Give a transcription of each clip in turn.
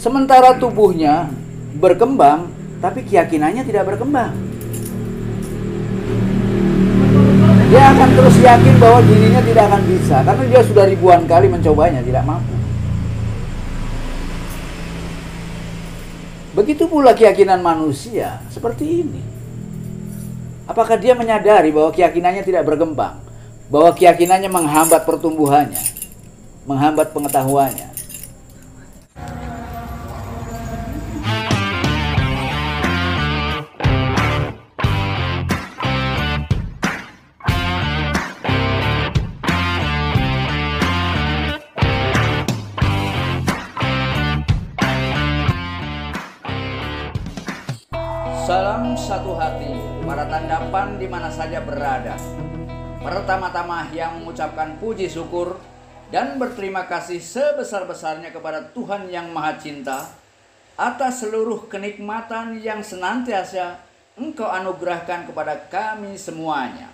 Sementara tubuhnya berkembang, tapi keyakinannya tidak berkembang. Dia akan terus yakin bahwa dirinya tidak akan bisa, karena dia sudah ribuan kali mencobanya, tidak mampu. Begitu pula keyakinan manusia, seperti ini. Apakah dia menyadari bahwa keyakinannya tidak berkembang? Bahwa keyakinannya menghambat pertumbuhannya, menghambat pengetahuannya? Salam satu hati, para tandapan di mana saja berada. Pertama-tama yang mengucapkan puji syukur dan berterima kasih sebesar-besarnya kepada Tuhan yang Maha Cinta atas seluruh kenikmatan yang senantiasa Engkau anugerahkan kepada kami semuanya.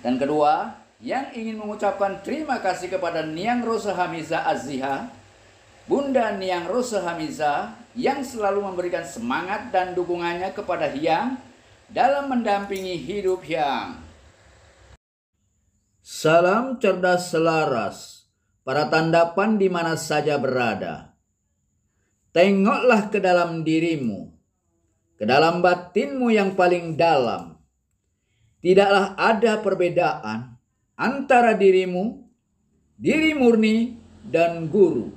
Dan kedua, yang ingin mengucapkan terima kasih kepada Niang Rosa Hamiza Aziha, Bunda Niang Rosa Hamiza, yang selalu memberikan semangat dan dukungannya kepada Hyang dalam mendampingi hidup Hyang. Salam cerdas selaras, para tandapan di mana saja berada. Tengoklah ke dalam dirimu, ke dalam batinmu yang paling dalam. Tidaklah ada perbedaan antara dirimu, diri murni, dan guru.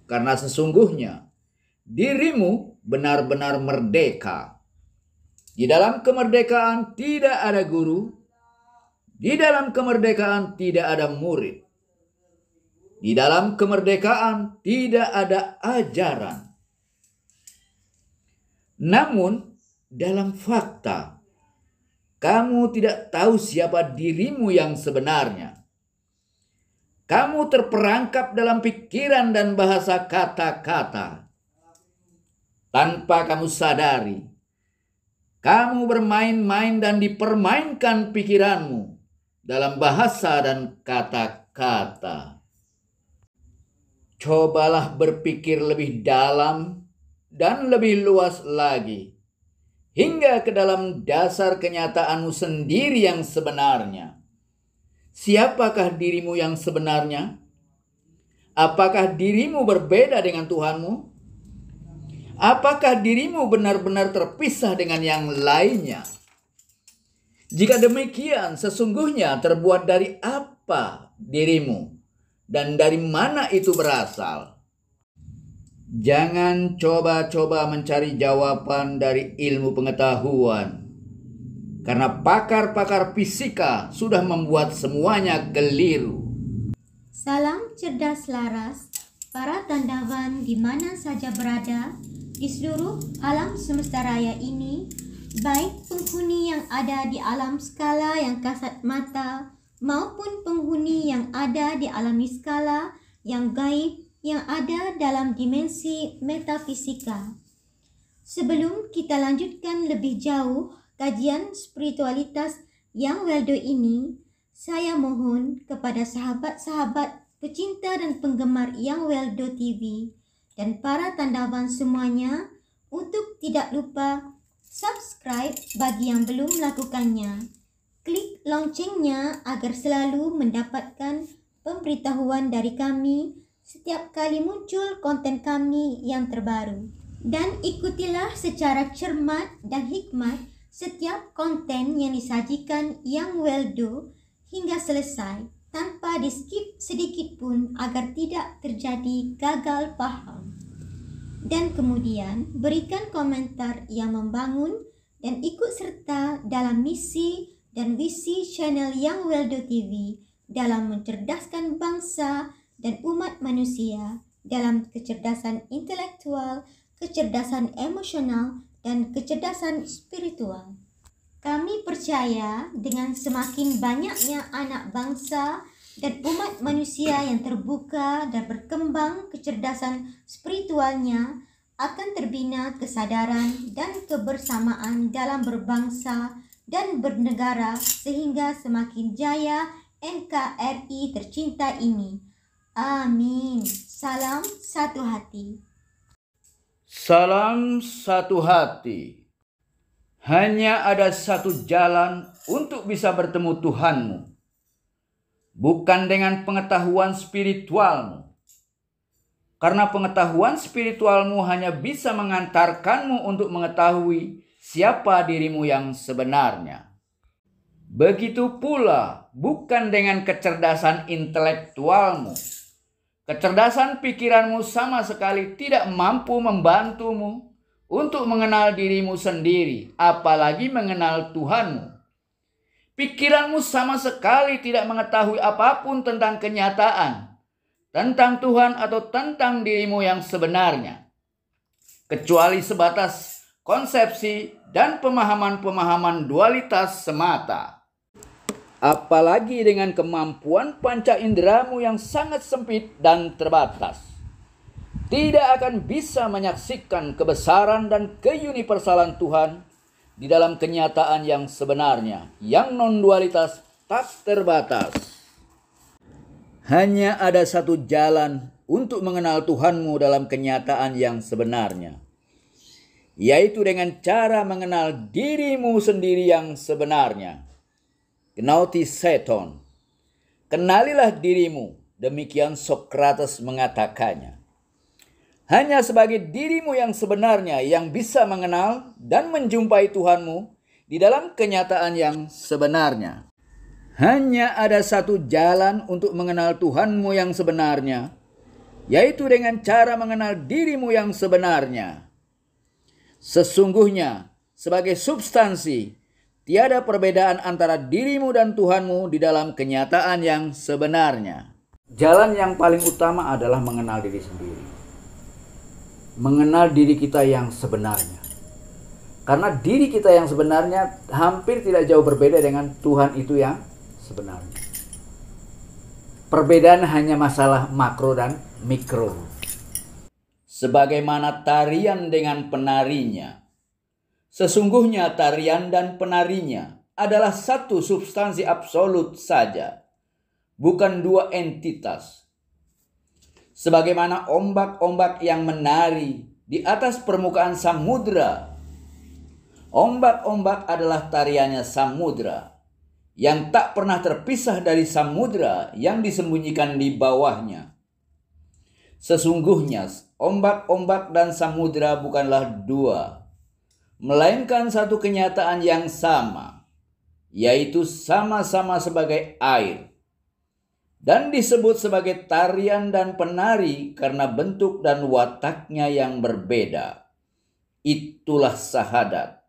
Karena sesungguhnya dirimu benar-benar merdeka. Di dalam kemerdekaan tidak ada guru. Di dalam kemerdekaan tidak ada murid. Di dalam kemerdekaan tidak ada ajaran. Namun, dalam fakta, kamu tidak tahu siapa dirimu yang sebenarnya. Kamu terperangkap dalam pikiran dan bahasa kata-kata. Tanpa kamu sadari, kamu bermain-main dan dipermainkan pikiranmu dalam bahasa dan kata-kata. Cobalah berpikir lebih dalam dan lebih luas lagi, hingga ke dalam dasar kenyataanmu sendiri yang sebenarnya. Siapakah dirimu yang sebenarnya? Apakah dirimu berbeda dengan Tuhanmu? Apakah dirimu benar-benar terpisah dengan yang lainnya? Jika demikian, sesungguhnya terbuat dari apa dirimu? Dan dari mana itu berasal? Jangan coba-coba mencari jawaban dari ilmu pengetahuan. Karena pakar-pakar fisika sudah membuat semuanya keliru. Salam cerdas laras, para tandawan di mana saja berada di seluruh alam semesta raya ini, baik penghuni yang ada di alam skala yang kasat mata maupun penghuni yang ada di alam niskala yang gaib yang ada dalam dimensi metafisika. Sebelum kita lanjutkan lebih jauh kajian spiritualitas yang Weldo ini, saya mohon kepada sahabat-sahabat pecinta dan penggemar Yang Weldo TV dan para tandawan semuanya untuk tidak lupa subscribe bagi yang belum melakukannya. Klik loncengnya agar selalu mendapatkan pemberitahuan dari kami setiap kali muncul konten kami yang terbaru. Dan ikutilah secara cermat dan hikmat setiap konten yang disajikan Yang Weldo hingga selesai tanpa di-skip sedikit pun agar tidak terjadi gagal paham. Dan kemudian berikan komentar yang membangun dan ikut serta dalam misi dan visi channel Yang Weldo TV dalam mencerdaskan bangsa dan umat manusia dalam kecerdasan intelektual, kecerdasan emosional, dan kecerdasan spiritual. Kami percaya dengan semakin banyaknya anak bangsa dan umat manusia yang terbuka dan berkembang kecerdasan spiritualnya, akan terbina kesadaran dan kebersamaan dalam berbangsa dan bernegara sehingga semakin jaya NKRI tercinta ini. Amin. Salam satu hati. Salam satu hati. Hanya ada satu jalan untuk bisa bertemu Tuhanmu. Bukan dengan pengetahuan spiritualmu. Karena pengetahuan spiritualmu hanya bisa mengantarkanmu untuk mengetahui siapa dirimu yang sebenarnya. Begitu pula bukan dengan kecerdasan intelektualmu. Kecerdasan pikiranmu sama sekali tidak mampu membantumu untuk mengenal dirimu sendiri, apalagi mengenal Tuhanmu. Pikiranmu sama sekali tidak mengetahui apapun tentang kenyataan, tentang Tuhan atau tentang dirimu yang sebenarnya, kecuali sebatas konsepsi dan pemahaman-pemahaman dualitas semata. Apalagi dengan kemampuan panca inderamu yang sangat sempit dan terbatas, tidak akan bisa menyaksikan kebesaran dan keuniversalan Tuhan di dalam kenyataan yang sebenarnya, yang non-dualitas tak terbatas. Hanya ada satu jalan untuk mengenal Tuhanmu dalam kenyataan yang sebenarnya, yaitu dengan cara mengenal dirimu sendiri yang sebenarnya. Gnautistheton. Kenalilah dirimu, demikian Sokrates mengatakannya. Hanya sebagai dirimu yang sebenarnya yang bisa mengenal dan menjumpai Tuhanmu di dalam kenyataan yang sebenarnya. Hanya ada satu jalan untuk mengenal Tuhanmu yang sebenarnya, yaitu dengan cara mengenal dirimu yang sebenarnya. Sesungguhnya, sebagai substansi, tiada perbedaan antara dirimu dan Tuhanmu di dalam kenyataan yang sebenarnya. Jalan yang paling utama adalah mengenal diri sendiri. Mengenal diri kita yang sebenarnya. Karena diri kita yang sebenarnya hampir tidak jauh berbeda dengan Tuhan itu yang sebenarnya. Perbedaan hanya masalah makro dan mikro. Sebagaimana tarian dengan penarinya. Sesungguhnya tarian dan penarinya adalah satu substansi absolut saja, bukan dua entitas. Sebagaimana ombak-ombak yang menari di atas permukaan samudra. Ombak-ombak adalah tariannya samudra, yang tak pernah terpisah dari samudra yang disembunyikan di bawahnya. Sesungguhnya ombak-ombak dan samudra bukanlah dua, melainkan satu kenyataan yang sama, yaitu sama-sama sebagai air, dan disebut sebagai tarian dan penari karena bentuk dan wataknya yang berbeda. Itulah sahadat,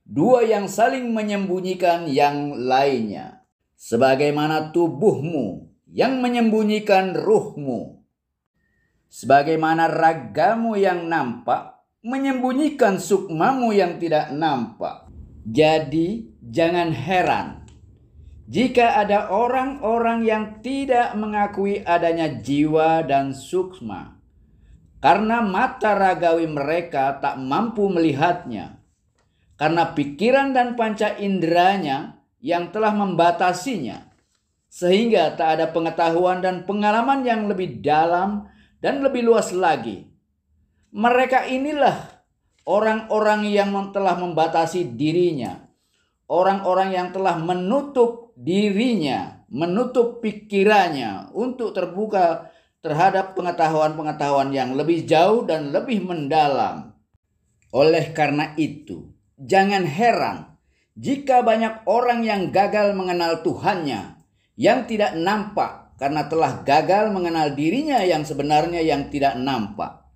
dua yang saling menyembunyikan yang lainnya, sebagaimana tubuhmu yang menyembunyikan ruhmu, sebagaimana ragamu yang nampak menyembunyikan sukmamu yang tidak nampak. Jadi jangan heran jika ada orang-orang yang tidak mengakui adanya jiwa dan sukma, karena mata ragawi mereka tak mampu melihatnya, karena pikiran dan panca inderanya yang telah membatasinya, sehingga tak ada pengetahuan dan pengalaman yang lebih dalam dan lebih luas lagi. Mereka inilah orang-orang yang telah membatasi dirinya. Orang-orang yang telah menutup dirinya, menutup pikirannya untuk terbuka terhadap pengetahuan-pengetahuan yang lebih jauh dan lebih mendalam. Oleh karena itu, jangan heran jika banyak orang yang gagal mengenal Tuhannya, yang tidak nampak karena telah gagal mengenal dirinya yang sebenarnya yang tidak nampak.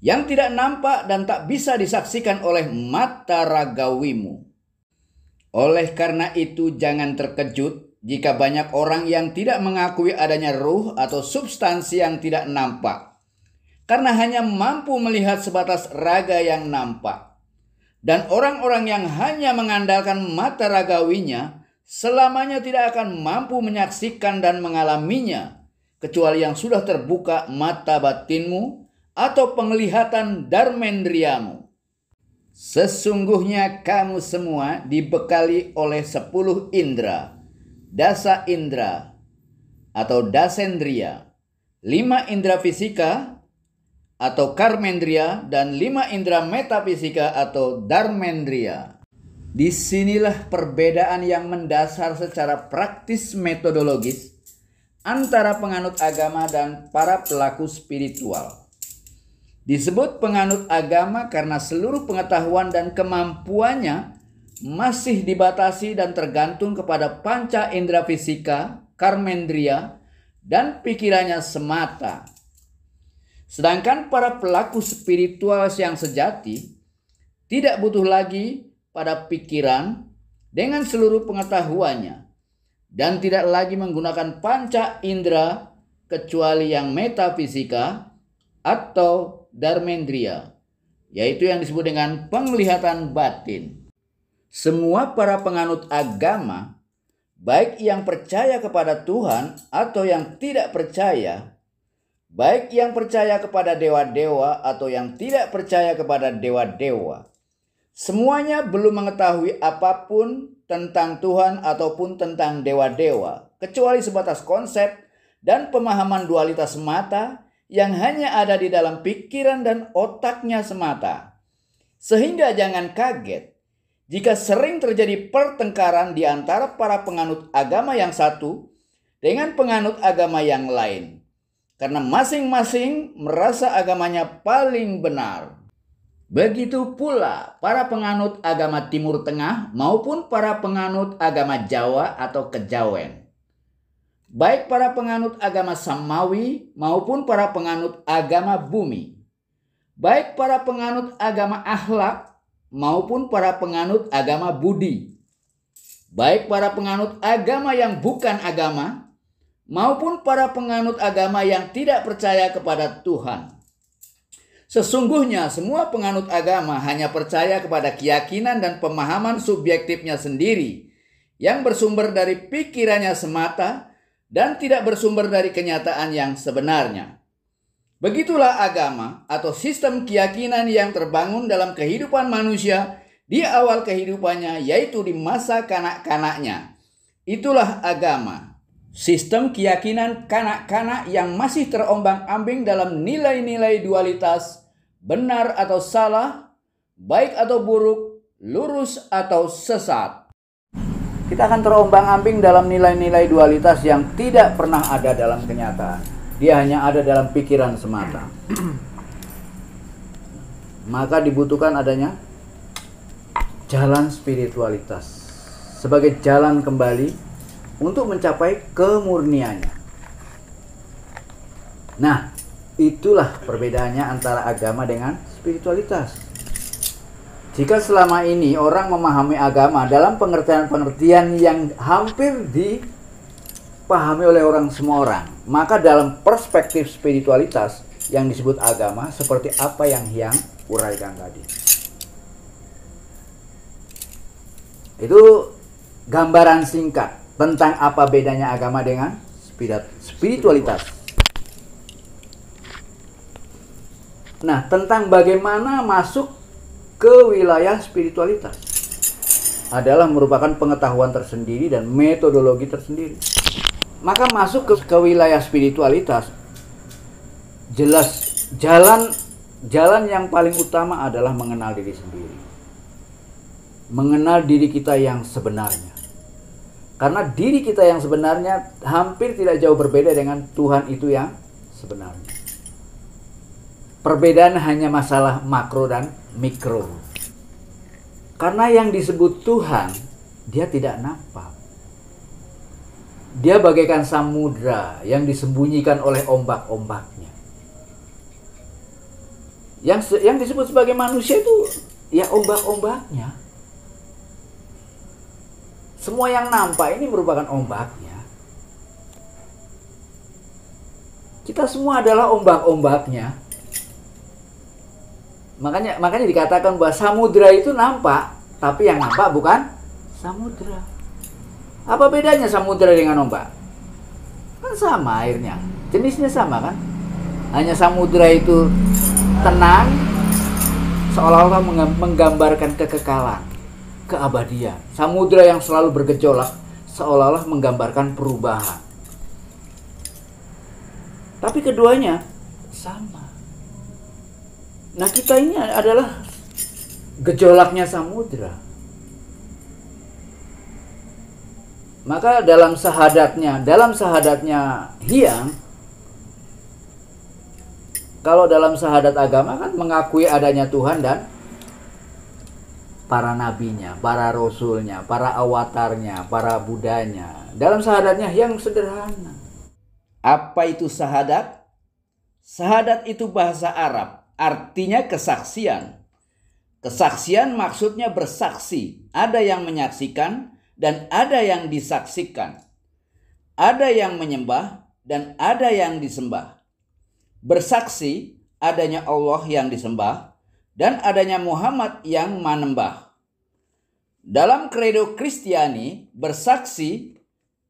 Yang tidak nampak dan tak bisa disaksikan oleh mata ragawimu. Oleh karena itu jangan terkejut jika banyak orang yang tidak mengakui adanya ruh atau substansi yang tidak nampak, karena hanya mampu melihat sebatas raga yang nampak. Dan orang-orang yang hanya mengandalkan mata ragawinya selamanya tidak akan mampu menyaksikan dan mengalaminya, kecuali yang sudah terbuka mata batinmu atau penglihatan darmendriamu. Sesungguhnya kamu semua dibekali oleh 10 indera, dasa indera atau dasendria, 5 indera fisika, atau karmendria dan 5 indera metafisika atau dharmendria. Disinilah perbedaan yang mendasar secara praktis metodologis antara penganut agama dan para pelaku spiritual. Disebut penganut agama karena seluruh pengetahuan dan kemampuannya masih dibatasi dan tergantung kepada panca indera fisika, karmendria, dan pikirannya semata. Sedangkan para pelaku spiritual yang sejati tidak butuh lagi pada pikiran dengan seluruh pengetahuannya dan tidak lagi menggunakan panca indera kecuali yang metafisika atau dharmendria, yaitu yang disebut dengan penglihatan batin. Semua para penganut agama, baik yang percaya kepada Tuhan atau yang tidak percaya, baik yang percaya kepada dewa-dewa atau yang tidak percaya kepada dewa-dewa, semuanya belum mengetahui apapun tentang Tuhan ataupun tentang dewa-dewa, kecuali sebatas konsep dan pemahaman dualitas semata yang hanya ada di dalam pikiran dan otaknya semata. Sehingga jangan kaget jika sering terjadi pertengkaran di antara para penganut agama yang satu dengan penganut agama yang lain, karena masing-masing merasa agamanya paling benar. Begitu pula para penganut agama Timur Tengah maupun para penganut agama Jawa atau Kejawen. Baik para penganut agama Samawi maupun para penganut agama bumi. Baik para penganut agama akhlak maupun para penganut agama budi. Baik para penganut agama yang bukan agama maupun para penganut agama yang tidak percaya kepada Tuhan. Sesungguhnya semua penganut agama hanya percaya kepada keyakinan dan pemahaman subjektifnya sendiri yang bersumber dari pikirannya semata dan tidak bersumber dari kenyataan yang sebenarnya. Begitulah agama atau sistem keyakinan yang terbangun dalam kehidupan manusia di awal kehidupannya, yaitu di masa kanak-kanaknya. Itulah agama. Sistem keyakinan kanak-kanak yang masih terombang-ambing dalam nilai-nilai dualitas, benar atau salah, baik atau buruk, lurus atau sesat. Kita akan terombang-ambing dalam nilai-nilai dualitas yang tidak pernah ada dalam kenyataan. Dia hanya ada dalam pikiran semata. Maka dibutuhkan adanya jalan spiritualitas sebagai jalan kembali untuk mencapai kemurniannya. Nah, itulah perbedaannya antara agama dengan spiritualitas. Jika selama ini orang memahami agama dalam pengertian-pengertian yang hampir dipahami oleh semua orang, maka dalam perspektif spiritualitas yang disebut agama seperti apa yang Hyang uraikan tadi. Itu gambaran singkat tentang apa bedanya agama dengan spiritualitas. Nah, tentang bagaimana masuk ke wilayah spiritualitas adalah merupakan pengetahuan tersendiri dan metodologi tersendiri. Maka masuk ke wilayah spiritualitas, jelas jalan yang paling utama adalah mengenal diri sendiri. Mengenal diri kita yang sebenarnya. Karena diri kita yang sebenarnya hampir tidak jauh berbeda dengan Tuhan itu yang sebenarnya. Perbedaan hanya masalah makro dan mikro. Karena yang disebut Tuhan, dia tidak nampak. Dia bagaikan samudra yang disembunyikan oleh ombak-ombaknya. Yang disebut sebagai manusia itu ya ombak-ombaknya. Semua yang nampak ini merupakan ombaknya. Kita semua adalah ombak-ombaknya. Makanya dikatakan bahwa samudra itu nampak, tapi yang nampak bukan samudra. Apa bedanya samudra dengan ombak? Kan sama airnya, jenisnya sama kan? Hanya samudra itu tenang, seolah-olah menggambarkan kekekalan, keabadian. Samudra yang selalu bergejolak, seolah-olah menggambarkan perubahan. Tapi keduanya sama. Nah, kita ini adalah gejolaknya samudra. Maka dalam sahadatnya Hyang, kalau dalam sahadat agama kan mengakui adanya Tuhan dan para nabinya, para rasulnya, para awatarnya, para budanya. Dalam sahadatnya Hyang sederhana. Apa itu sahadat? Sahadat itu bahasa Arab, artinya kesaksian. Kesaksian maksudnya bersaksi. Ada yang menyaksikan dan ada yang disaksikan. Ada yang menyembah dan ada yang disembah. Bersaksi adanya Allah yang disembah dan adanya Muhammad yang manembah. Dalam kredo Kristiani, bersaksi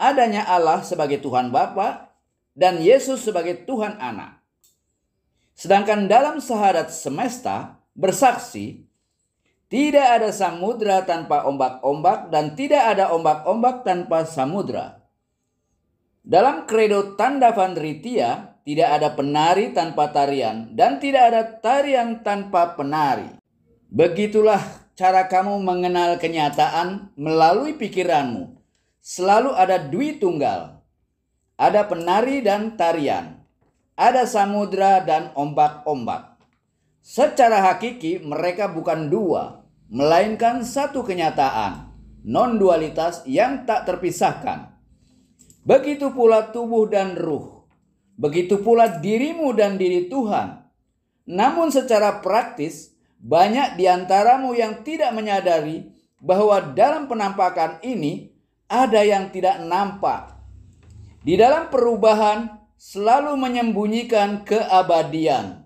adanya Allah sebagai Tuhan Bapa dan Yesus sebagai Tuhan Anak. Sedangkan dalam sahadat semesta, bersaksi tidak ada samudra tanpa ombak-ombak dan tidak ada ombak-ombak tanpa samudra. Dalam kredo Tandavan Ritya, tidak ada penari tanpa tarian dan tidak ada tarian tanpa penari. Begitulah cara kamu mengenal kenyataan melalui pikiranmu. Selalu ada dwi tunggal. Ada penari dan tarian. Ada samudra dan ombak-ombak. Secara hakiki mereka bukan dua, melainkan satu kenyataan, non-dualitas yang tak terpisahkan. Begitu pula tubuh dan ruh. Begitu pula dirimu dan diri Tuhan. Namun secara praktis, banyak di antaramu yang tidak menyadari bahwa dalam penampakan ini ada yang tidak nampak. Di dalam perubahan selalu menyembunyikan keabadian.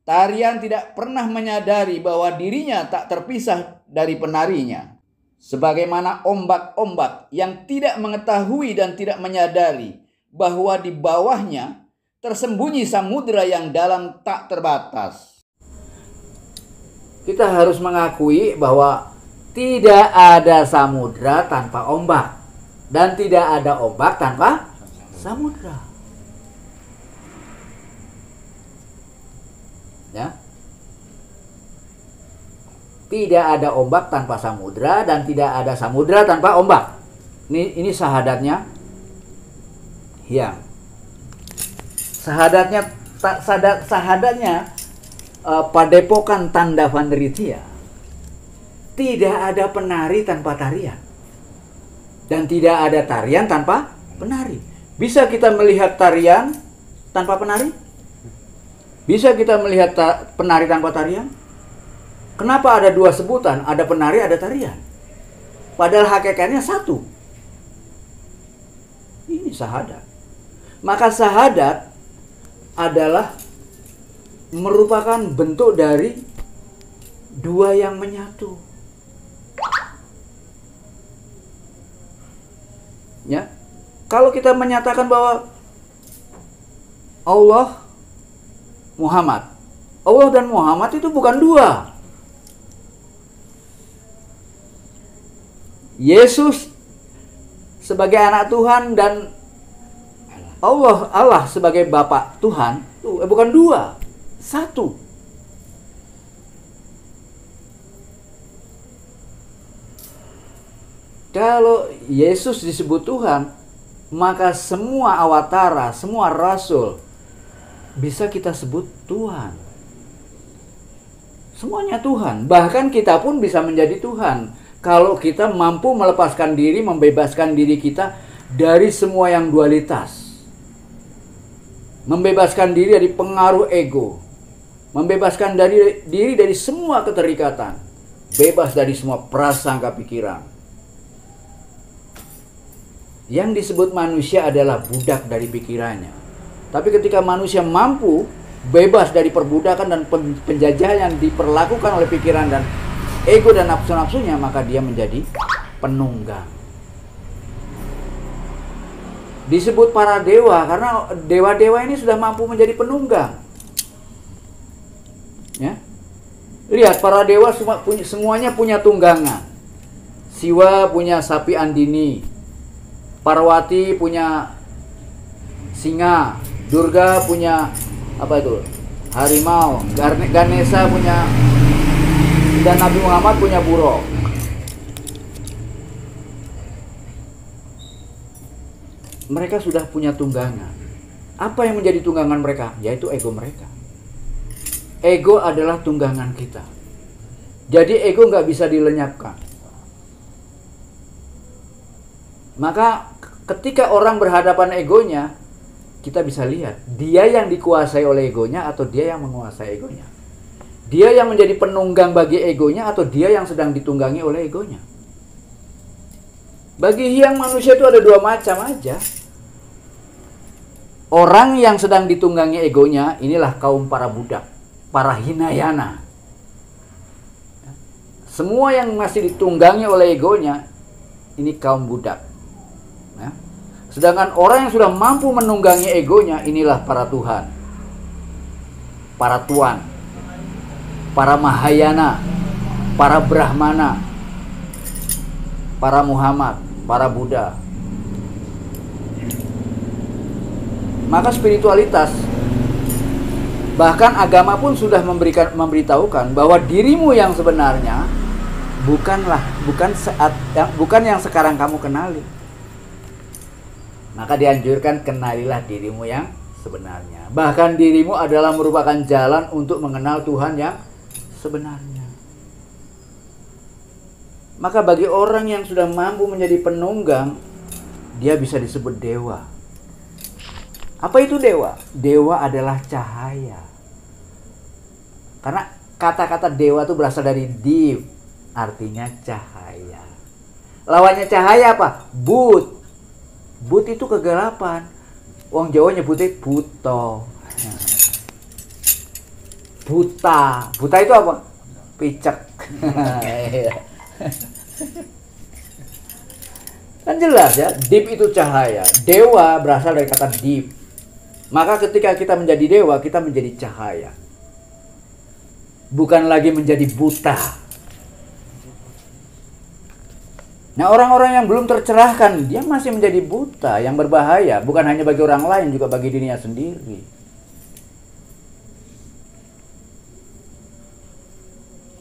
Tarian tidak pernah menyadari bahwa dirinya tak terpisah dari penarinya. Sebagaimana ombak-ombak yang tidak mengetahui dan tidak menyadari bahwa di bawahnya tersembunyi samudra yang dalam tak terbatas. Kita harus mengakui bahwa tidak ada samudra tanpa ombak. Dan tidak ada ombak tanpa samudra. Ya. Tidak ada ombak tanpa samudra dan tidak ada samudra tanpa ombak. Ini sahadatnya Hyang. Sahadatnya Padepokan Tandavan Ritya. Tidak ada penari tanpa tarian. Dan tidak ada tarian tanpa penari. Bisa kita melihat tarian tanpa penari? Bisa kita melihat penari tanpa tarian? Kenapa ada dua sebutan? Ada penari, ada tarian. Padahal hakikatnya satu. Ini sahadat. Maka sahadat adalah merupakan bentuk dari dua yang menyatu. Ya. Kalau kita menyatakan bahwa Allah dan Muhammad itu bukan dua. Yesus sebagai anak Tuhan dan Allah sebagai Bapa Tuhan bukan dua, satu. Kalau Yesus disebut Tuhan, maka semua awatara, semua rasul bisa kita sebut Tuhan. Semuanya Tuhan. Bahkan kita pun bisa menjadi Tuhan. Kalau kita mampu melepaskan diri, membebaskan diri kita dari semua yang dualitas. Membebaskan diri dari pengaruh ego. Membebaskan diri dari semua keterikatan. Bebas dari semua prasangka pikiran. Yang disebut manusia adalah budak dari pikirannya. Tapi ketika manusia mampu bebas dari perbudakan dan penjajahan yang diperlakukan oleh pikiran dan ego dan nafsu-nafsunya, maka dia menjadi penunggang. Disebut para dewa karena dewa-dewa ini sudah mampu menjadi penunggang. Ya. Lihat, para dewa semuanya punya tunggangan. Siwa punya sapi andini, Parwati punya singa, Durga punya harimau, Ganesha punya, dan Nabi Muhammad punya buruk. Mereka sudah punya tunggangan. Apa yang menjadi tunggangan mereka? Yaitu ego mereka. Ego adalah tunggangan kita. Jadi ego nggak bisa dilenyapkan. Maka ketika orang berhadapan egonya, kita bisa lihat dia yang dikuasai oleh egonya atau dia yang menguasai egonya. Dia yang menjadi penunggang bagi egonya atau dia yang sedang ditunggangi oleh egonya. Bagi Hyang manusia itu ada dua macam aja. Orang yang sedang ditunggangi egonya, inilah kaum para budak, para Hinayana. Semua yang masih ditunggangi oleh egonya, ini kaum budak. Ya. Sedangkan orang yang sudah mampu menunggangi egonya, inilah para Tuhan, para Tuan, para Mahayana, para Brahmana, para Muhammad, para Buddha. Maka spiritualitas, bahkan agama pun sudah memberitahukan bahwa dirimu yang sebenarnya bukan yang sekarang kamu kenali. Maka dianjurkan kenalilah dirimu yang sebenarnya. Bahkan dirimu adalah merupakan jalan untuk mengenal Tuhan yang sebenarnya. Maka bagi orang yang sudah mampu menjadi penunggang, dia bisa disebut dewa. Apa itu dewa? Dewa adalah cahaya. Karena kata-kata dewa itu berasal dari div, artinya cahaya. Lawannya cahaya apa? But. But itu kegelapan. Wong Jawa nyebutnya buto. Buta. Buta itu apa? Picek. Kan jelas ya, deep itu cahaya. Dewa berasal dari kata deep. Maka ketika kita menjadi dewa, kita menjadi cahaya. Bukan lagi menjadi buta. Nah, orang-orang yang belum tercerahkan, dia masih menjadi buta, yang berbahaya. Bukan hanya bagi orang lain, juga bagi dirinya sendiri.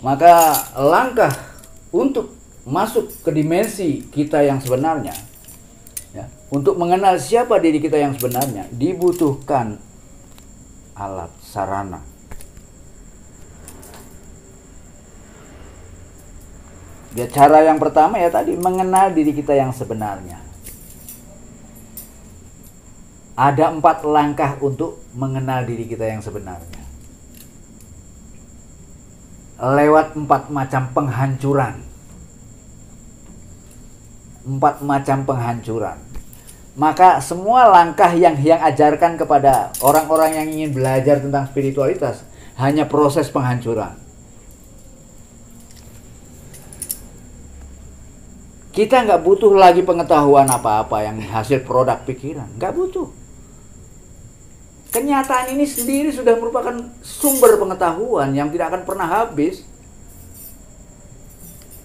Maka langkah untuk masuk ke dimensi kita yang sebenarnya, ya, untuk mengenal siapa diri kita yang sebenarnya, dibutuhkan alat sarana. Ya, cara yang pertama ya tadi, mengenal diri kita yang sebenarnya. Ada 4 langkah untuk mengenal diri kita yang sebenarnya. Lewat 4 macam penghancuran. 4 macam penghancuran. Maka semua langkah yang ajarkan kepada orang-orang yang ingin belajar tentang spiritualitas hanya proses penghancuran. Kita nggak butuh lagi pengetahuan apa-apa yang hasil produk pikiran. Nggak butuh. Kenyataan ini sendiri sudah merupakan sumber pengetahuan yang tidak akan pernah habis.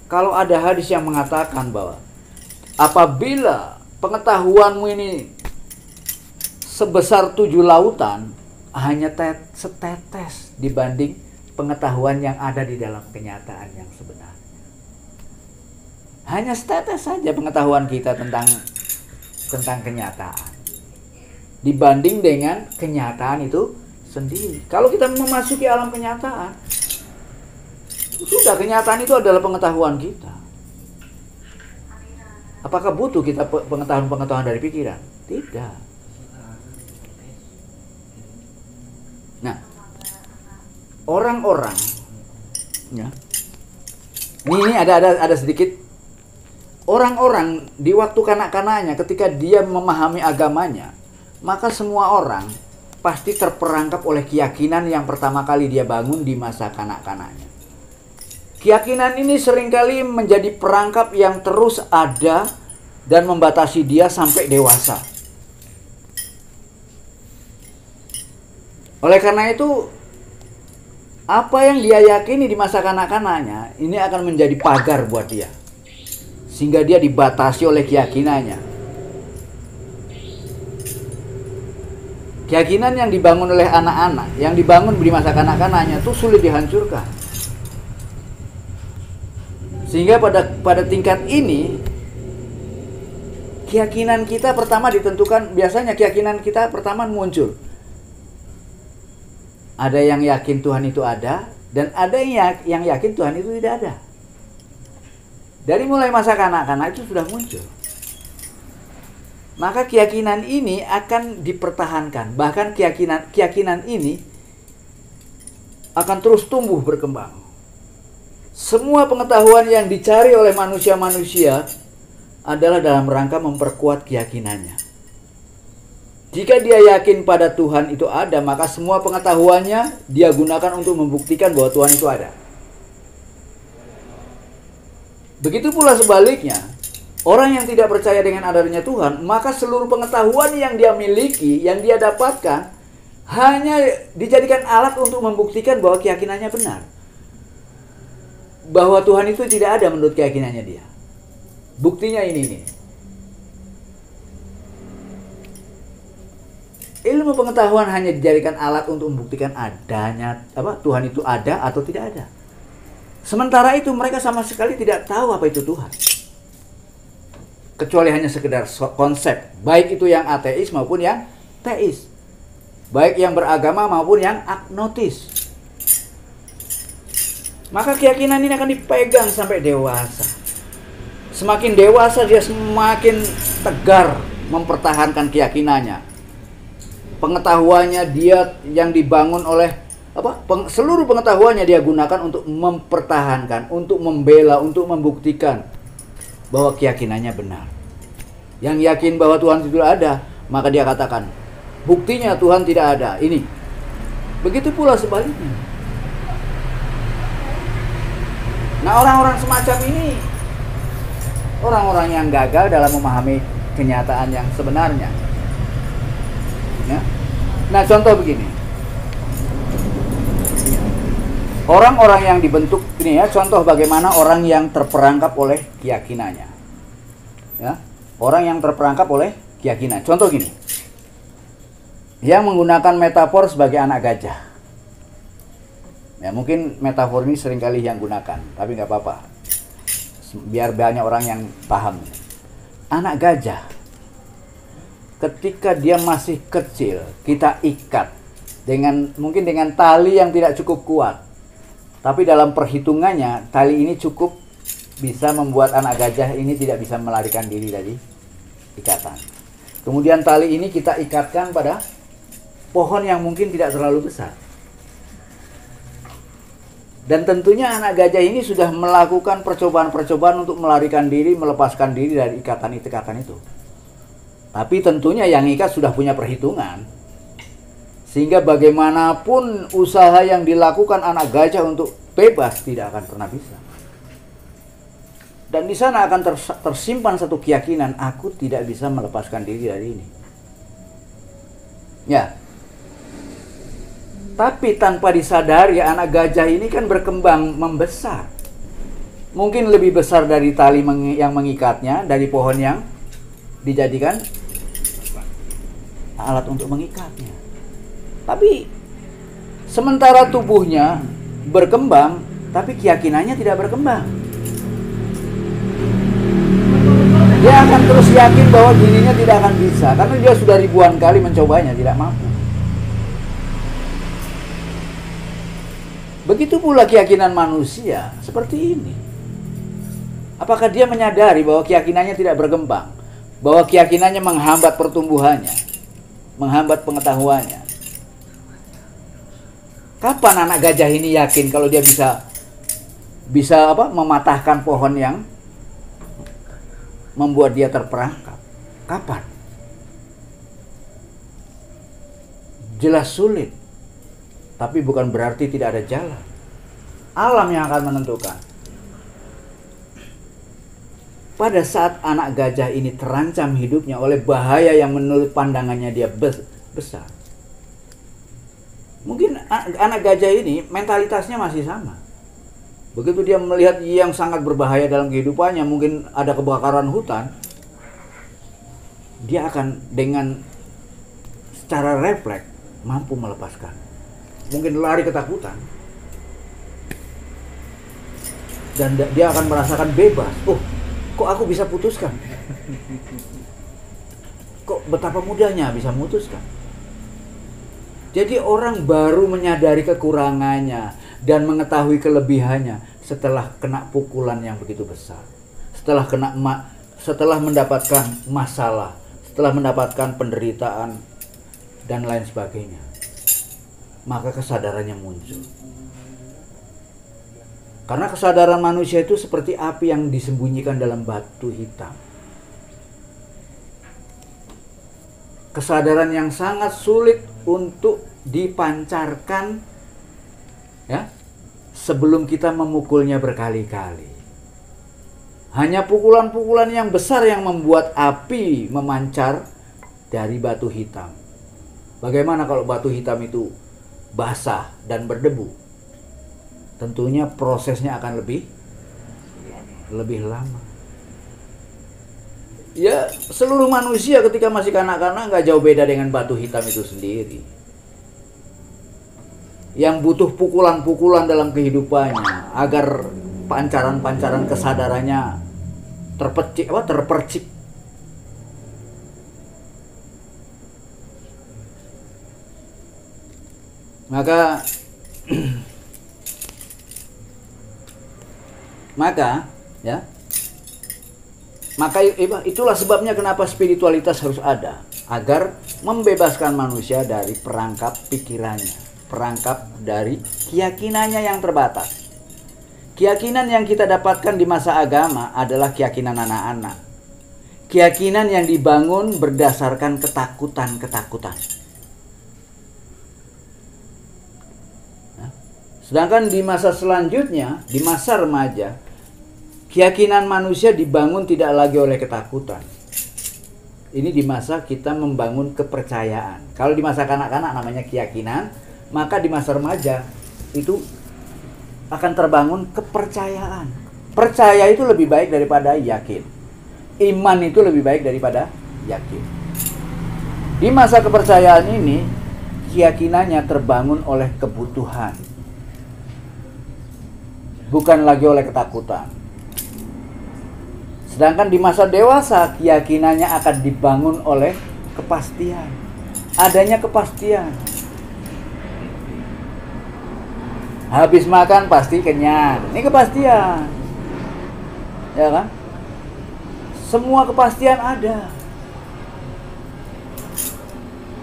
Kalau ada hadis yang mengatakan bahwa apabila pengetahuanmu ini sebesar 7 lautan, hanya setetes dibanding pengetahuan yang ada di dalam kenyataan yang sebenarnya. Hanya setetes saja pengetahuan kita tentang kenyataan dibanding dengan kenyataan itu sendiri. Kalau kita memasuki alam kenyataan, sudah kenyataan itu adalah pengetahuan kita. Apakah butuh kita pengetahuan dari pikiran? Tidak. Nah, orang-orang, ya, ini ada sedikit. Orang-orang di waktu kanak-kanaknya, ketika dia memahami agamanya, maka semua orang pasti terperangkap oleh keyakinan yang pertama kali dia bangun di masa kanak-kanaknya. Keyakinan ini seringkali menjadi perangkap yang terus ada dan membatasi dia sampai dewasa. Oleh karena itu, apa yang dia yakini di masa kanak-kanaknya, ini akan menjadi pagar buat dia. Sehingga dia dibatasi oleh keyakinannya. Keyakinan yang dibangun oleh anak-anak, yang dibangun di masa kanak-kanaknya itu sulit dihancurkan. Sehingga pada tingkat ini, keyakinan kita pertama ditentukan, biasanya keyakinan kita pertama muncul. Ada yang yakin Tuhan itu ada, dan ada yang yakin Tuhan itu tidak ada. Dari mulai masa kanak-kanak itu sudah muncul. Maka keyakinan ini akan dipertahankan. Bahkan keyakinan ini akan terus tumbuh berkembang. Semua pengetahuan yang dicari oleh manusia-manusia adalah dalam rangka memperkuat keyakinannya. Jika dia yakin pada Tuhan itu ada, maka semua pengetahuannya dia gunakan untuk membuktikan bahwa Tuhan itu ada. Begitu pula sebaliknya. Orang yang tidak percaya dengan adanya Tuhan, maka seluruh pengetahuan yang dia miliki, yang dia dapatkan, hanya dijadikan alat untuk membuktikan bahwa keyakinannya benar. Bahwa Tuhan itu tidak ada menurut keyakinannya dia. Buktinya ini. Ilmu pengetahuan hanya dijadikan alat untuk membuktikan adanya Tuhan itu ada atau tidak ada. Sementara itu mereka sama sekali tidak tahu apa itu Tuhan. Kecuali hanya sekedar konsep, baik itu yang ateis maupun yang teis, baik yang beragama maupun yang agnostis. Maka keyakinan ini akan dipegang sampai dewasa. Semakin dewasa dia semakin tegar mempertahankan keyakinannya. Pengetahuannya dia yang dibangun oleh seluruh pengetahuannya dia gunakan untuk mempertahankan, untuk membela, untuk membuktikan bahwa keyakinannya benar. Yang yakin bahwa Tuhan itu ada, maka dia katakan, buktinya Tuhan tidak ada. Ini. Begitu pula sebaliknya. Nah, orang-orang semacam ini orang-orang yang gagal dalam memahami kenyataan yang sebenarnya. Ya. Nah, contoh begini. Orang-orang yang dibentuk ini ya, contoh bagaimana orang yang terperangkap oleh keyakinannya. Ya, orang yang terperangkap oleh keyakinan. Contoh gini. Yang menggunakan metafor sebagai anak gajah. Ya, mungkin metafor ini seringkali yang gunakan, tapi nggak apa-apa. Biar banyak orang yang paham. Anak gajah. Ketika dia masih kecil, kita ikat mungkin dengan tali yang tidak cukup kuat. Tapi dalam perhitungannya, tali ini cukup bisa membuat anak gajah ini tidak bisa melarikan diri dari ikatan. Kemudian tali ini kita ikatkan pada pohon yang mungkin tidak terlalu besar. Dan tentunya anak gajah ini sudah melakukan percobaan-percobaan untuk melarikan diri, melepaskan diri dari ikatan-ikatan itu. Tapi tentunya yang ikat sudah punya perhitungan. Sehingga bagaimanapun usaha yang dilakukan anak gajah untuk bebas tidak akan pernah bisa. Dan di sana akan tersimpan satu keyakinan, aku tidak bisa melepaskan diri dari ini. Ya. Tapi tanpa disadari anak gajah ini kan berkembang membesar. Mungkin lebih besar dari tali yang mengikatnya, dari pohon yang dijadikan alat untuk mengikatnya. Tapi sementara tubuhnya berkembang, tapi keyakinannya tidak berkembang. Dia akan terus yakin bahwa dirinya tidak akan bisa, karena dia sudah ribuan kali mencobanya, tidak mampu. Begitu pula keyakinan manusia seperti ini. Apakah dia menyadari bahwa keyakinannya tidak berkembang, bahwa keyakinannya menghambat pertumbuhannya, menghambat pengetahuannya? Kapan anak gajah ini yakin kalau dia bisa mematahkan pohon yang membuat dia terperangkap? Kapan? Jelas sulit. Tapi bukan berarti tidak ada jalan. Alam yang akan menentukan. Pada saat anak gajah ini terancam hidupnya oleh bahaya yang menurut pandangannya dia besar. Mungkin anak gajah ini mentalitasnya masih sama. Begitu dia melihat yang sangat berbahaya dalam kehidupannya, mungkin ada kebakaran hutan, dia akan dengan secara refleks mampu melepaskan. Mungkin lari ketakutan. Dan dia akan merasakan bebas. Oh, kok aku bisa putuskan? Kok betapa mudahnya bisa memutuskan? Jadi orang baru menyadari kekurangannya dan mengetahui kelebihannya setelah kena pukulan yang begitu besar. Setelah mendapatkan masalah, setelah mendapatkan penderitaan dan lain sebagainya. Maka kesadarannya muncul. Karena kesadaran manusia itu seperti api yang disembunyikan dalam batu hitam. Kesadaran yang sangat sulit untuk dipancarkan, ya, sebelum kita memukulnya berkali-kali. Hanya pukulan-pukulan yang besar yang membuat api memancar dari batu hitam. Bagaimana kalau batu hitam itu basah dan berdebu? Tentunya prosesnya akan lebih lama. Ya, seluruh manusia ketika masih kanak-kanak nggak jauh beda dengan batu hitam itu sendiri. Yang butuh pukulan-pukulan dalam kehidupannya agar pancaran-pancaran kesadarannya terpercik. Maka itulah sebabnya kenapa spiritualitas harus ada, agar membebaskan manusia dari perangkap pikirannya, perangkap dari keyakinannya yang terbatas. Keyakinan yang kita dapatkan di masa agama adalah keyakinan anak-anak. Keyakinan yang dibangun berdasarkan ketakutan-ketakutan. Sedangkan di masa selanjutnya, di masa remaja, keyakinan manusia dibangun tidak lagi oleh ketakutan. Ini di masa kita membangun kepercayaan. Kalau di masa kanak-kanak namanya keyakinan, maka di masa remaja itu akan terbangun kepercayaan. Percaya itu lebih baik daripada yakin. Iman itu lebih baik daripada yakin. Di masa kepercayaan ini, keyakinannya terbangun oleh kebutuhan, bukan lagi oleh ketakutan. Sedangkan di masa dewasa, keyakinannya akan dibangun oleh kepastian. Adanya kepastian. Habis makan pasti kenyang. Ini kepastian. Ya kan? Semua kepastian ada.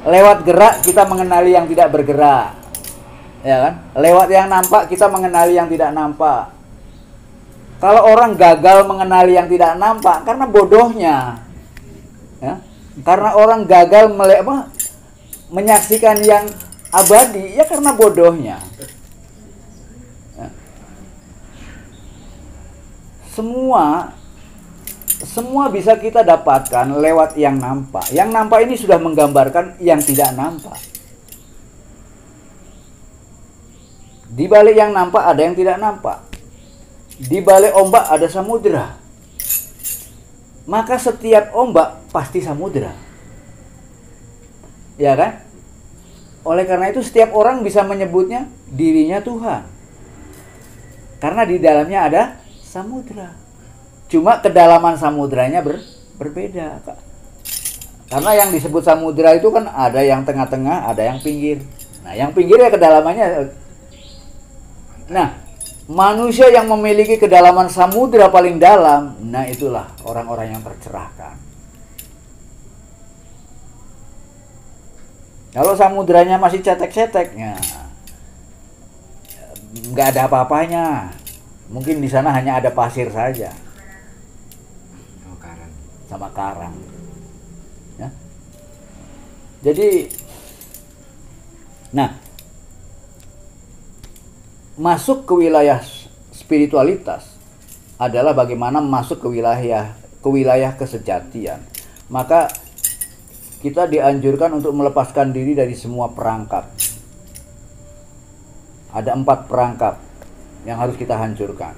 Lewat gerak kita mengenali yang tidak bergerak. Ya kan? Lewat yang nampak kita mengenali yang tidak nampak. Kalau orang gagal mengenali yang tidak nampak karena bodohnya, ya, karena orang gagal menyaksikan yang abadi, ya karena bodohnya. Ya. Semua bisa kita dapatkan lewat yang nampak. Yang nampak ini sudah menggambarkan yang tidak nampak. Di balik yang nampak ada yang tidak nampak. Di balik ombak ada samudera. Maka setiap ombak pasti samudera. Ya kan? Oleh karena itu setiap orang bisa menyebutnya dirinya Tuhan. Karena di dalamnya ada samudera. Cuma kedalaman samudranya berbeda, Kak. Karena yang disebut samudera itu kan ada yang tengah-tengah, ada yang pinggir. Nah, yang pinggir ya kedalamannya. Nah, manusia yang memiliki kedalaman samudera paling dalam, nah itulah orang-orang yang tercerahkan. Kalau samudranya masih cetek-ceteknya, nggak ada apa-apanya. Mungkin di sana hanya ada pasir saja, sama karang. Ya. Jadi, nah, masuk ke wilayah spiritualitas adalah bagaimana masuk ke wilayah kesejatian. Maka kita dianjurkan untuk melepaskan diri dari semua perangkap. Ada 4 perangkap yang harus kita hancurkan.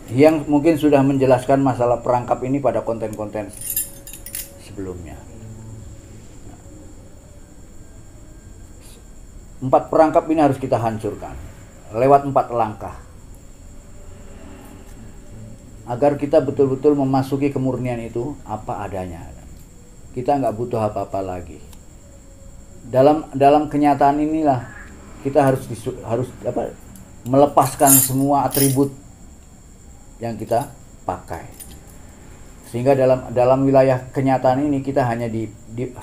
Yang mungkin sudah menjelaskan masalah perangkap ini pada konten-konten sebelumnya. 4 perangkap ini harus kita hancurkan lewat 4 langkah agar kita betul-betul memasuki kemurnian itu apa adanya. Kita nggak butuh apa-apa lagi. Dalam kenyataan inilah kita harus melepaskan semua atribut yang kita pakai. Sehingga dalam wilayah kenyataan ini kita hanya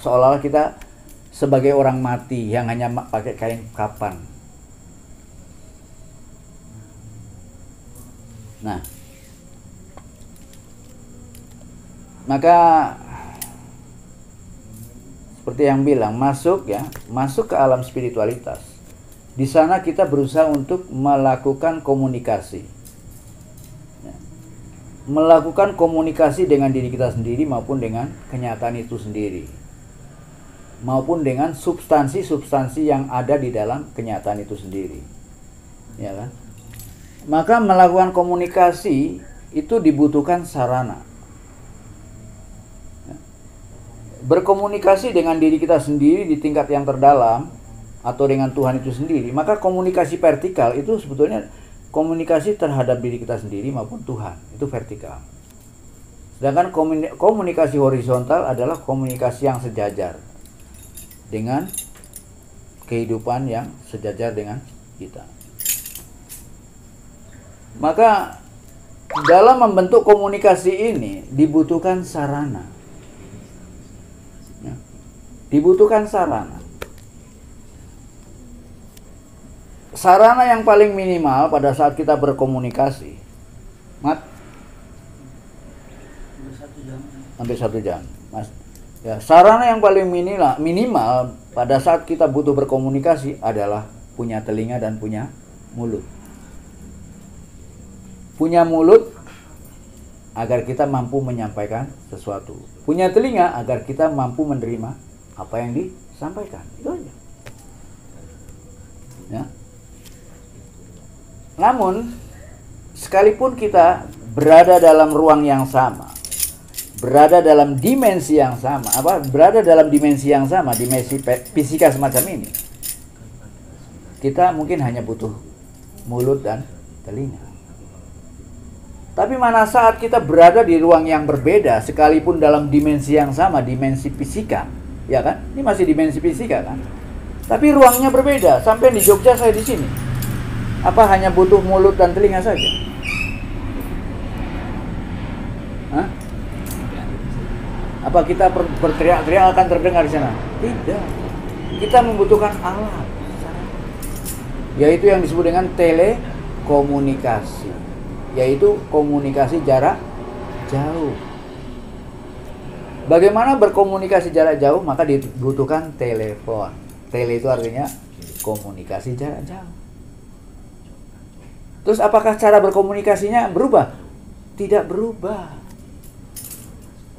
seolah-olah kita sebagai orang mati yang hanya pakai kain kapan. Nah, maka seperti yang bilang, masuk ke alam spiritualitas. Di sana kita berusaha untuk melakukan komunikasi. Melakukan komunikasi dengan diri kita sendiri maupun dengan kenyataan itu sendiri. Maupun dengan substansi-substansi yang ada di dalam kenyataan itu sendiri. Ya kan? Maka melakukan komunikasi itu dibutuhkan sarana. Berkomunikasi dengan diri kita sendiri di tingkat yang terdalam atau dengan Tuhan itu sendiri, maka komunikasi vertikal itu sebetulnya komunikasi terhadap diri kita sendiri maupun Tuhan, itu vertikal. Sedangkan komunikasi horizontal adalah komunikasi yang sejajar dengan kehidupan yang sejajar dengan kita. Maka dalam membentuk komunikasi ini dibutuhkan sarana. Dibutuhkan sarana. Sarana yang paling minimal pada saat kita berkomunikasi, hampir 1 jam, Mas. Ya, sarana yang paling minimal pada saat kita butuh berkomunikasi adalah punya telinga dan punya mulut. Punya mulut agar kita mampu menyampaikan sesuatu. Punya telinga agar kita mampu menerima apa yang disampaikan. Itu aja. Ya. Namun sekalipun kita berada dalam ruang yang sama, berada dalam dimensi yang sama, dimensi fisika semacam ini, kita mungkin hanya butuh mulut dan telinga. Tapi mana saat kita berada di ruang yang berbeda, sekalipun dalam dimensi yang sama, dimensi fisika, ya kan? Ini masih dimensi fisika kan? Tapi ruangnya berbeda. Sampai di Jogja, saya di sini. Apa hanya butuh mulut dan telinga saja? Hah? Apa kita berteriak-teriak akan terdengar di sana? Tidak. Kita membutuhkan alat, yaitu yang disebut dengan telekomunikasi, yaitu komunikasi jarak jauh. Bagaimana berkomunikasi jarak jauh? Maka dibutuhkan telepon. Tele itu artinya komunikasi jarak jauh. Terus apakah cara berkomunikasinya berubah? Tidak berubah.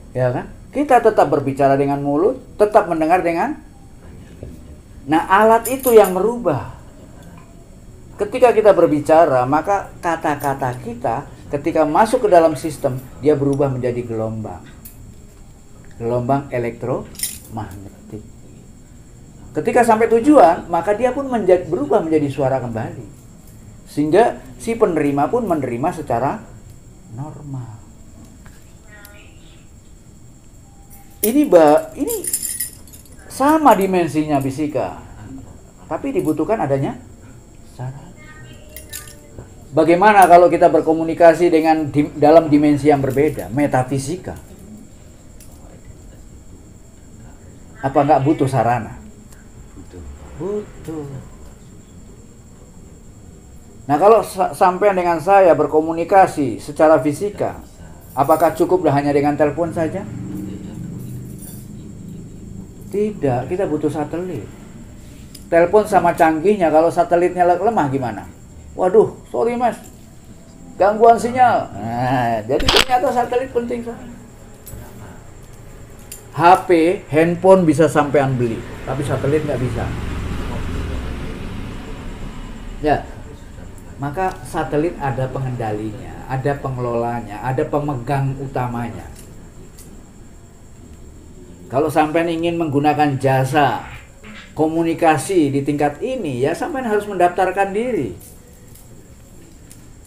Ya kan? Kita tetap berbicara dengan mulut, tetap mendengar dengan. Nah, alat itu yang merubah. Ketika kita berbicara, maka kata-kata kita ketika masuk ke dalam sistem, dia berubah menjadi gelombang elektromagnetik. Ketika sampai tujuan, maka dia pun berubah menjadi suara kembali. Sehingga si penerima pun menerima secara normal. Ini sama dimensinya fisika, tapi dibutuhkan adanya sarana. Bagaimana kalau kita berkomunikasi dengan dalam dimensi yang berbeda, metafisika? Apa nggak butuh sarana? Butuh. Nah, kalau sampai dengan saya berkomunikasi secara fisika, apakah cukup hanya dengan telepon saja? Tidak, kita butuh satelit. Telepon sama canggihnya, kalau satelitnya lemah gimana? Waduh, sorry mas, gangguan sinyal. Nah, jadi ternyata satelit penting sekali. HP, handphone bisa sampean beli, tapi satelit nggak bisa. Ya, maka satelit ada pengendalinya, ada pengelolanya, ada pemegang utamanya. Kalau sampean ingin menggunakan jasa komunikasi di tingkat ini, ya sampean harus mendaftarkan diri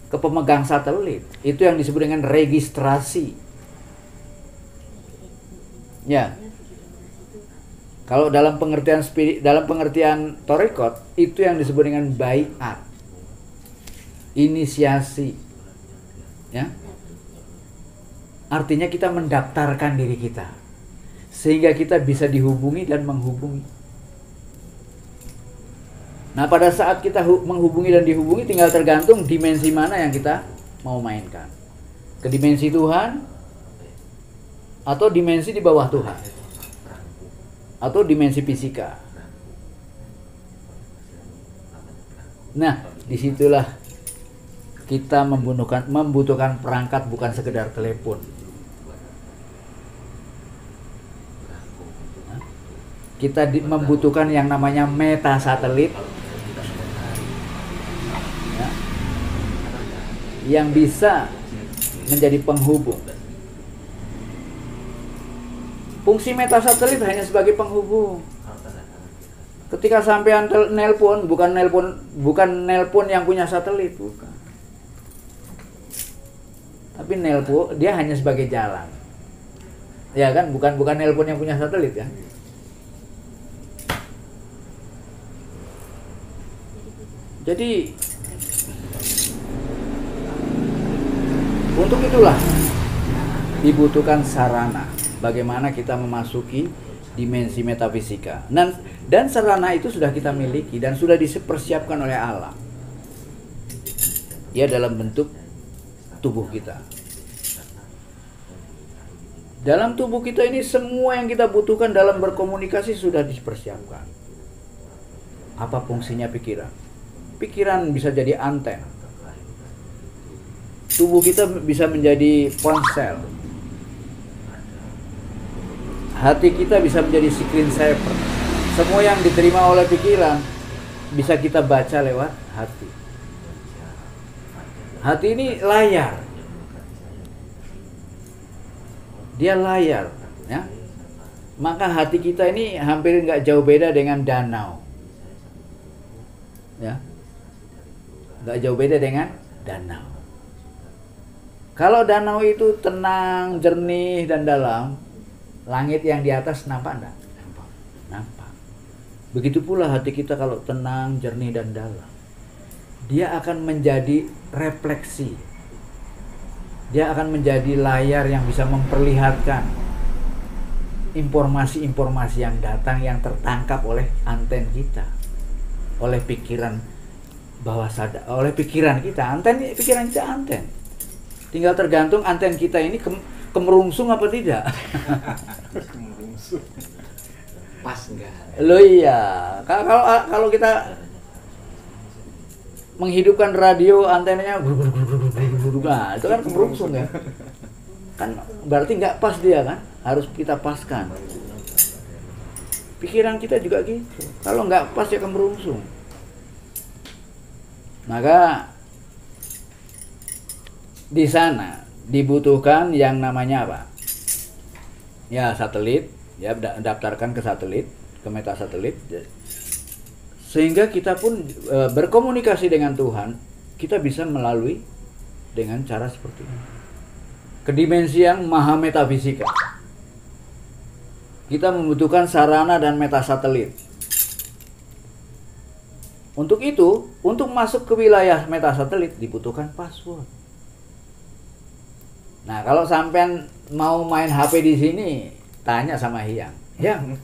ke pemegang satelit. Itu yang disebut dengan registrasi. Ya. Kalau dalam pengertian Torekot, itu yang disebut dengan baiat. Inisiasi. Ya. Artinya kita mendaftarkan diri kita sehingga kita bisa dihubungi dan menghubungi. Nah, pada saat kita menghubungi dan dihubungi, tinggal tergantung dimensi mana yang kita mau mainkan. Ke dimensi Tuhan atau dimensi di bawah Tuhan, atau dimensi fisika. Nah, disitulah kita membutuhkan perangkat, bukan sekedar telepon. Kita membutuhkan yang namanya metasatelit, ya, yang bisa menjadi penghubung. Fungsi metasatelit hanya sebagai penghubung. Ketika sampean nelpon, bukan nelpon yang punya satelit, bukan. Tapi nelpon dia hanya sebagai jalan. Ya kan, bukan nelpon yang punya satelit kan. Jadi untuk itulah dibutuhkan sarana bagaimana kita memasuki dimensi metafisika. Dan sarana itu sudah kita miliki dan sudah dipersiapkan oleh Allah. Ya, dalam bentuk tubuh kita. Dalam tubuh kita ini semua yang kita butuhkan dalam berkomunikasi sudah dipersiapkan. Apa fungsinya pikiran? Pikiran bisa jadi anten. Tubuh kita bisa menjadi ponsel. Hati kita bisa menjadi screen saver. Semua yang diterima oleh pikiran bisa kita baca lewat hati. Hati ini layar. Dia layar, ya. Maka hati kita ini hampir nggak jauh beda dengan danau. Ya. Nggak jauh beda dengan danau. Kalau danau itu tenang, jernih, dan dalam, langit yang di atas nampak enggak? Nampak. Begitu pula hati kita kalau tenang, jernih, dan dalam. Dia akan menjadi refleksi. Dia akan menjadi layar yang bisa memperlihatkan informasi-informasi yang datang, yang tertangkap oleh anten kita, oleh pikiran bawah sadar, oleh pikiran kita. Pikiran kita anten. Tinggal tergantung anten kita ini kemerungsung apa tidak. Kemerungsung. Pas enggak? Loh iya, kalau kita menghidupkan radio antenanya, nah, itu kan kemerungsung ya. Kan berarti nggak pas dia kan, harus kita paskan. Pikiran kita juga gitu. Kalau nggak pas ya kemerungsung. Maka di sana dibutuhkan yang namanya apa? Ya, satelit, ya, daftarkan ke satelit, ke metasatelit. Sehingga kita pun berkomunikasi dengan Tuhan, kita bisa melalui dengan cara seperti ini. Ke dimensi yang maha metafisika. Kita membutuhkan sarana dan metasatelit. Untuk itu, untuk masuk ke wilayah metasatelit dibutuhkan password. Nah, kalau sampean mau main HP di sini, tanya sama Hyang. Hyang,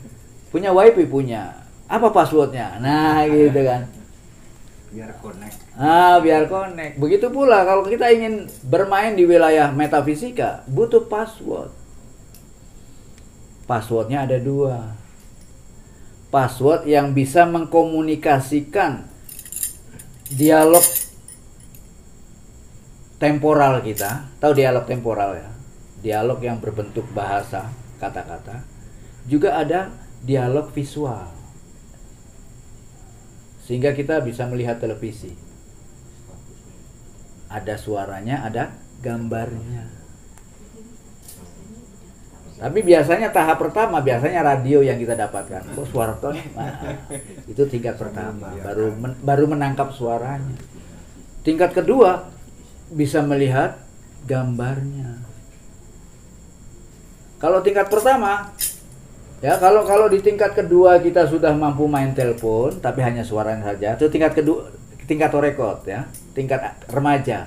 punya WiFi? Punya. Apa passwordnya? Nah, gitu kan. Biar connect. Biar connect. Begitu pula kalau kita ingin bermain di wilayah metafisika, butuh password. Passwordnya ada 2. Password yang bisa mengkomunikasikan dialog temporal kita. Tahu dialog temporal ya? Dialog yang berbentuk bahasa, kata-kata. Juga ada dialog visual. Sehingga kita bisa melihat televisi. Ada suaranya, ada gambarnya. Tapi biasanya tahap pertama biasanya radio yang kita dapatkan. Oh, suara ton, itu tingkat pertama, baru menangkap suaranya. Tingkat kedua bisa melihat gambarnya. Kalau tingkat pertama, ya kalau di tingkat kedua kita sudah mampu main telepon, tapi hanya suaranya saja. Itu tingkat kedua, tingkat record ya, tingkat remaja.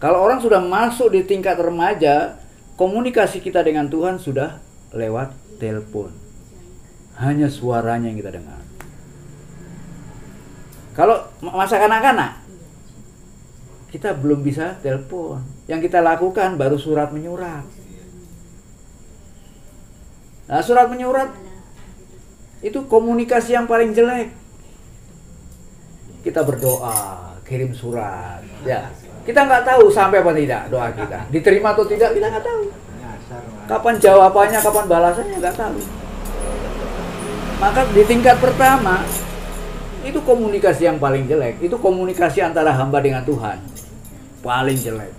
Kalau orang sudah masuk di tingkat remaja, komunikasi kita dengan Tuhan sudah lewat telepon. Hanya suaranya yang kita dengar. Kalau masa kanak-kanak, kita belum bisa telepon. Yang kita lakukan baru surat menyurat. Nah, surat menyurat itu komunikasi yang paling jelek. Kita berdoa, kirim surat, ya. Kita nggak tahu sampai apa tidak doa kita. Diterima atau tidak kita nggak tahu. Kapan jawabannya, kapan balasannya nggak tahu. Maka di tingkat pertama itu komunikasi yang paling jelek. Itu komunikasi antara hamba dengan Tuhan. Paling jelek.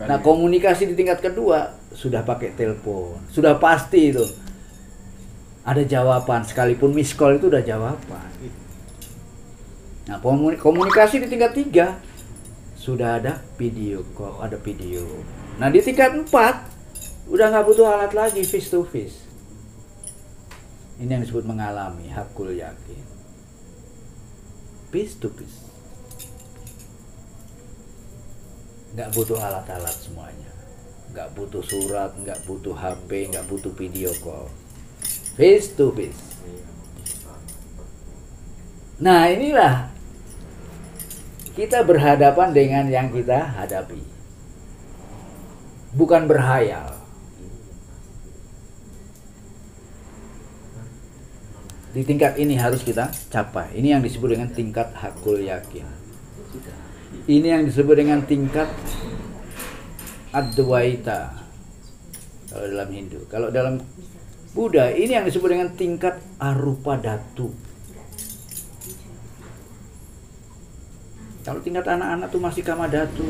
Nah, komunikasi di tingkat kedua sudah pakai telepon. Sudah pasti itu. Ada jawaban, sekalipun miss call itu udah jawaban. Nah, komunikasi di tingkat 3 sudah ada video call, ada video. Nah, di tingkat 4 udah nggak butuh alat lagi, face to face. Ini yang disebut mengalami hakul yakin. Face to face. Nggak butuh alat-alat semuanya. Nggak butuh surat, nggak butuh HP, nggak butuh video call. Face to face. Nah, inilah kita berhadapan dengan yang kita hadapi. Bukan berhayal. Di tingkat ini harus kita capai. Ini yang disebut dengan tingkat hakul yakin. Ini yang disebut dengan tingkat Adwaita kalau dalam Hindu. Kalau dalam Buddha, ini yang disebut dengan tingkat arupa datu. Kalau tingkat anak-anak tuh masih kama datu.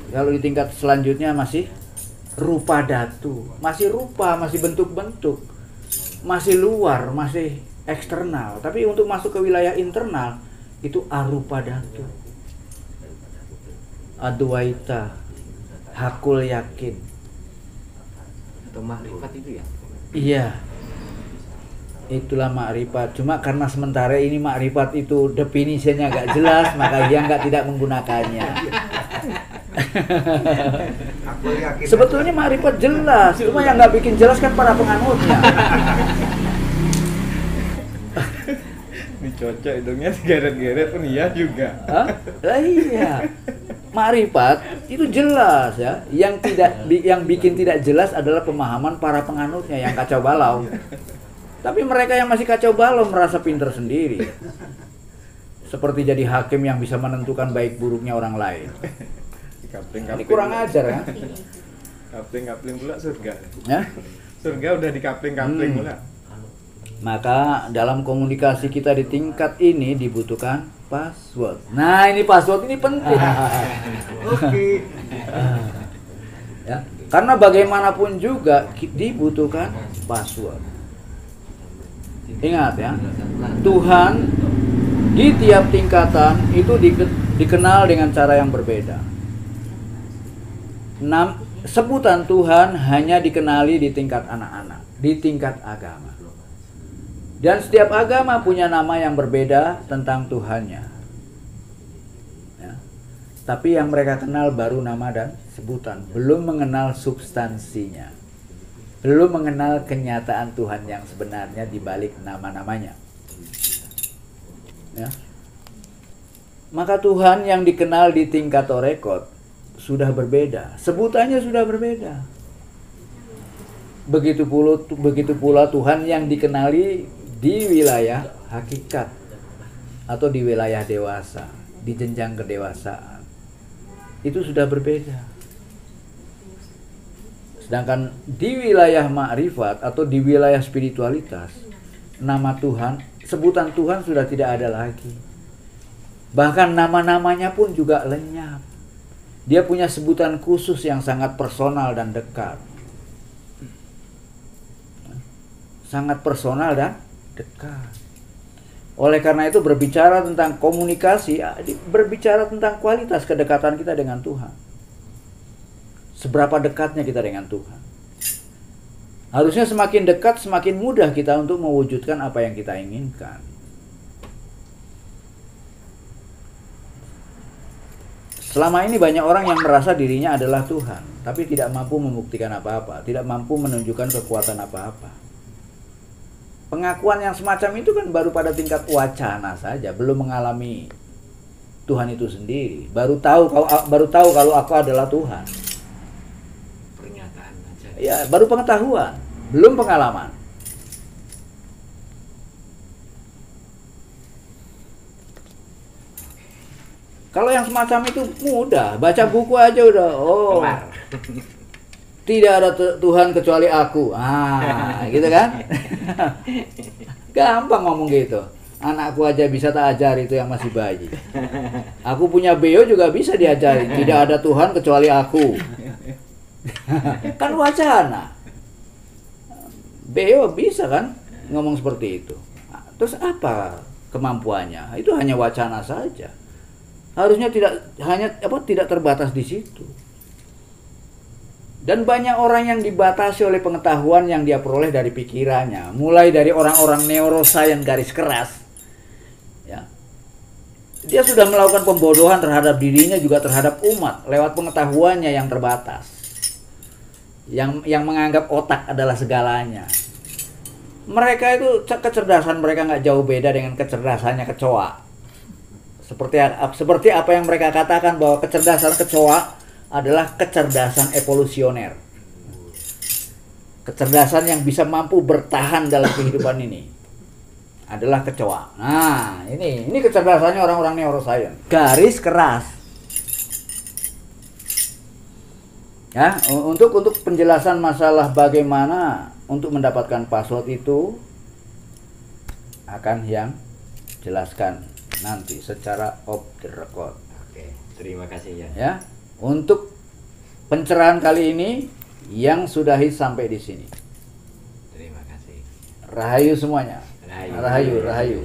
Kalau di tingkat selanjutnya masih rupa datu. Masih rupa, masih bentuk-bentuk. Masih luar, masih eksternal. Tapi untuk masuk ke wilayah internal, itu arupa datu. Adwaita, hakul yakin. Atau makrifat itu ya? Iya. Itulah makrifat. Cuma karena sementara ini makrifat itu definisinya nggak jelas, maka dia tidak menggunakannya. Sebetulnya makrifat jelas, cuma yang nggak bikin jelas kan para penganutnya. Ini cocok hidungnya digeret-geret pun iya juga. Hah? Lah iya. Makrifat itu jelas ya. Yang bikin tidak jelas adalah pemahaman para penganutnya yang kacau balau. Tapi mereka yang masih kacau balau merasa pintar sendiri. Seperti jadi hakim yang bisa menentukan baik buruknya orang lain. Ini kurang ajar ya. Kapling-kapling pula surga. Ya? Surga udah dikapling-kapling pula. Maka dalam komunikasi kita di tingkat ini dibutuhkan password. Nah, ini password ini penting. Oke. Ya, karena bagaimanapun juga dibutuhkan password. Ingat ya, Tuhan di tiap tingkatan itu dikenal dengan cara yang berbeda. Sebutan Tuhan hanya dikenali di tingkat anak-anak, di tingkat agama. Dan setiap agama punya nama yang berbeda tentang Tuhannya. Ya. Tapi yang mereka kenal baru nama dan sebutan, belum mengenal substansinya. Belum mengenal kenyataan Tuhan yang sebenarnya di balik nama-namanya. Ya. Maka Tuhan yang dikenal di tingkat Torekot sudah berbeda, sebutannya sudah berbeda. Begitu pula Tuhan yang dikenali di wilayah hakikat atau di wilayah dewasa, di jenjang kedewasaan, itu sudah berbeda. Sedangkan di wilayah ma'rifat atau di wilayah spiritualitas, nama Tuhan, sebutan Tuhan sudah tidak ada lagi. Bahkan nama-namanya pun juga lenyap. Dia punya sebutan khusus yang sangat personal dan dekat. Sangat personal dan dekat. Oleh karena itu berbicara tentang komunikasi, berbicara tentang kualitas kedekatan kita dengan Tuhan. Seberapa dekatnya kita dengan Tuhan. Harusnya semakin dekat, semakin mudah kita untuk mewujudkan apa yang kita inginkan. Selama ini banyak orang yang merasa dirinya adalah Tuhan, tapi tidak mampu membuktikan apa-apa, tidak mampu menunjukkan kekuatan apa-apa. Pengakuan yang semacam itu kan baru pada tingkat wacana saja, belum mengalami Tuhan itu sendiri. Baru tahu kalau aku adalah Tuhan. Pernyataan aja. Ya, baru pengetahuan, belum pengalaman. Kalau yang semacam itu mudah, baca buku aja udah, oh, Kelar. tidak ada Tuhan kecuali aku. Gitu kan? Gampang ngomong gitu. Anakku aja bisa tak ajar itu yang masih bayi. Aku punya beo juga bisa diajari. Tidak ada Tuhan kecuali aku. Kan wacana. Beo bisa kan ngomong seperti itu. Terus apa kemampuannya? Itu hanya wacana saja. Harusnya tidak terbatas di situ. Dan banyak orang yang dibatasi oleh pengetahuan yang dia peroleh dari pikirannya, mulai dari orang-orang neuroscience garis keras. Ya. Dia sudah melakukan pembodohan terhadap dirinya juga terhadap umat lewat pengetahuannya yang terbatas. Yang menganggap otak adalah segalanya. Mereka itu kecerdasan mereka nggak jauh beda dengan kecerdasannya kecoa. Seperti apa yang mereka katakan bahwa kecerdasan kecoa adalah kecerdasan evolusioner. Kecerdasan yang bisa mampu bertahan dalam kehidupan ini adalah kecoa. Nah, ini kecerdasannya orang-orang neuroscience. Garis keras. Ya, untuk penjelasan masalah bagaimana untuk mendapatkan password itu akan yang jelaskan nanti secara off the record. Oke, terima kasih ya. Ya, untuk pencerahan kali ini yang sudahi sampai di sini. Terima kasih. Rahayu semuanya. Rahayu. Rahayu, rahayu.